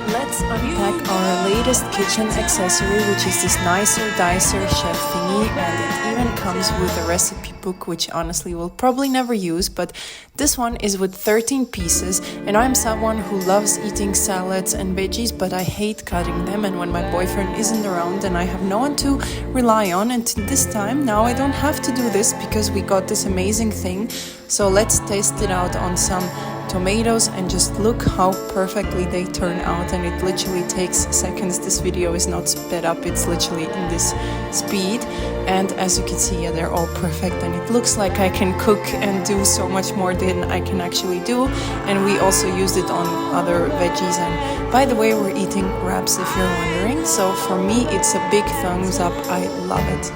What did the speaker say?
Let's unpack our latest kitchen accessory, which is this Nicer Dicer chef thingy, and it even comes with a recipe book, which honestly we'll probably never use, but this one is with 13 pieces, and I'm someone who loves eating salads and veggies, but I hate cutting them, and when my boyfriend isn't around, then I have no one to rely on, and this time now I don't have to do this because we got this amazing thing. So let's test it out on some tomatoes and just look how perfectly they turn out, and it literally takes seconds. This video is not sped up, it's literally in this speed, and as you can see, yeah, they're all perfect, and it looks like I can cook and do so much more than I can actually do. And we also used it on other veggies, and by the way, we're eating wraps if you're wondering, so for me it's a big thumbs up. I love it.